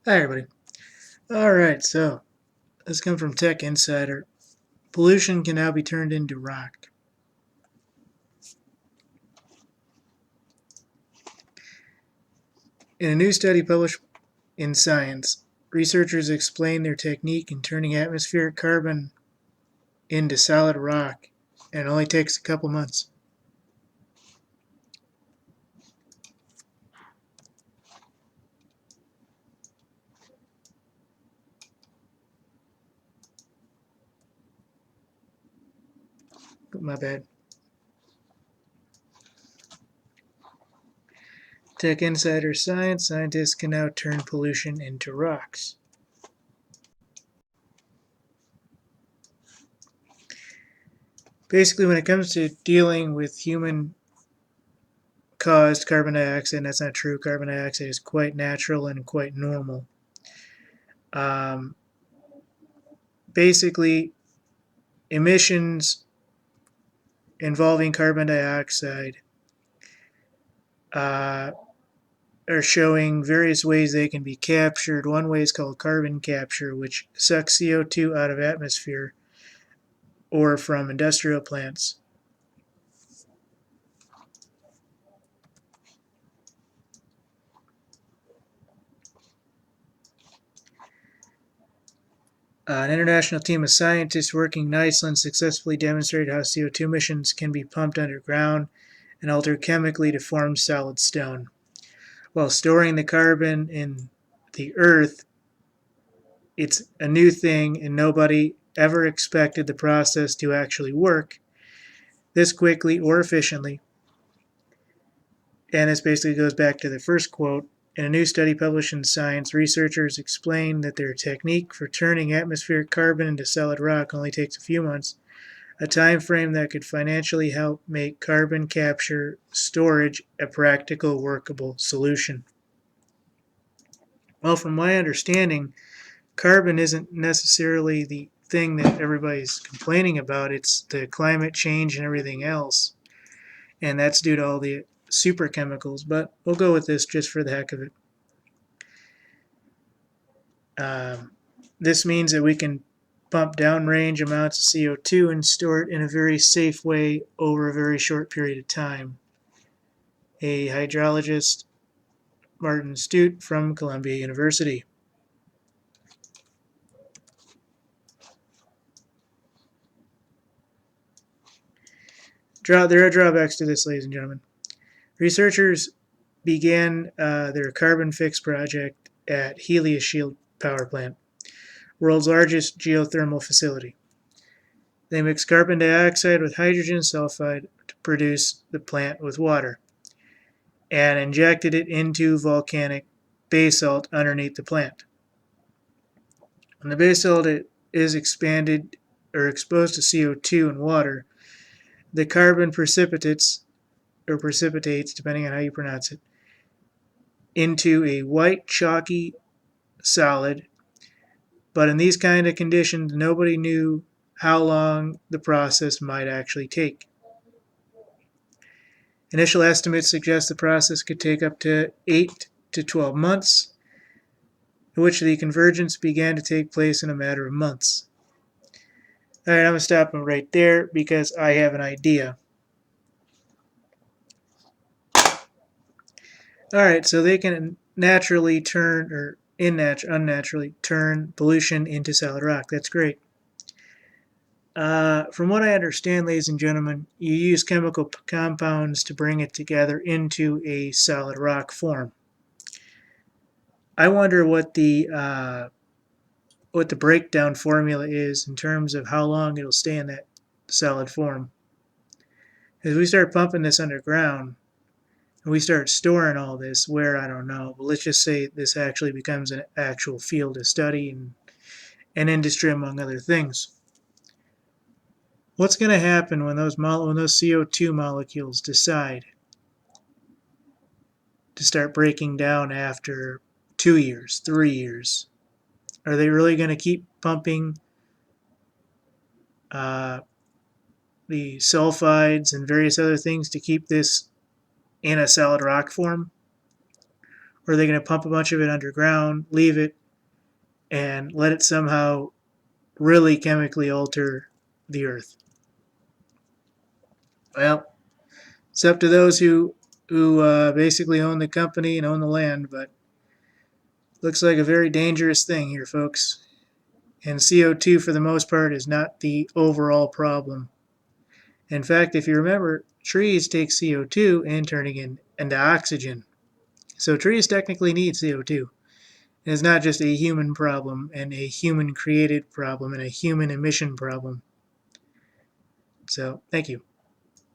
Hi, everybody. All right, so this comes from Tech Insider. Pollution can now be turned into rock. In a new study published in Science, researchers explain their technique in turning atmospheric carbon into solid rock, and it only takes a couple months. My bad. Tech Insider Science, scientists can now turn pollution into rocks. Basically, when it comes to dealing with human caused carbon dioxide, and that's not true. Carbon dioxide is quite natural and quite normal. Um, Basically, emissions involving carbon dioxide uh, are showing various ways they can be captured. One way is called carbon capture, which sucks CO2 out of atmosphere or from industrial plants. An international team of scientists working in Iceland successfully demonstrated how CO2 emissions can be pumped underground and altered chemically to form solid stone. While storing the carbon in the earth, it's a new thing and nobody ever expected the process to actually work this quickly or efficiently. And this basically goes back to the first quote. In a new study published in Science, researchers explained that their technique for turning atmospheric carbon into solid rock only takes a few months, a time frame that could financially help make carbon capture storage a practical, workable solution. Well, from my understanding, carbon isn't necessarily the thing that everybody's complaining about. It's the climate change and everything else. And that's due to all the super chemicals, but we'll go with this just for the heck of it. This means that we can pump downrange amounts of CO2 and store it in a very safe way over a very short period of time. A hydrologist, Martin Stute from Columbia University. There are drawbacks to this, ladies and gentlemen. Researchers began their CarbFix project at Hellisheidi power plant, world's largest geothermal facility. They mixed carbon dioxide with hydrogen sulphide to produce the plant with water and injected it into volcanic basalt underneath the plant. When the basalt is expanded or exposed to CO2 and water, the carbon precipitates, depending on how you pronounce it, into a white chalky solid. But in these kind of conditions, nobody knew how long the process might actually take. Initial estimates suggest the process could take up to 8 to 12 months, in which the convergence began to take place in a matter of months. All right, I'm going to stop them right there because I have an idea. All right, so they can naturally turn, or unnaturally turn pollution into solid rock. That's great. From what I understand, ladies and gentlemen, you use chemical compounds to bring it together into a solid rock form. I wonder what the breakdown formula is in terms of how long it'll stay in that solid form. As we start pumping this underground, and we start storing all this, where I don't know, but let's just say this actually becomes an actual field of study and an industry, among other things. What's going to happen when those CO2 molecules decide to start breaking down after 2 years, 3 years? Are they really going to keep pumping the sulphides and various other things to keep this in a solid rock form? Or are they going to pump a bunch of it underground, leave it, and let it somehow really chemically alter the earth? Well, it's up to those who basically own the company and own the land, but looks like a very dangerous thing here, folks. And CO2, for the most part, is not the overall problem. In fact, if you remember, trees take CO2 and turn it into oxygen. So trees technically need CO2. And it's not just a human problem and a human created problem and a human emission problem. So, thank you.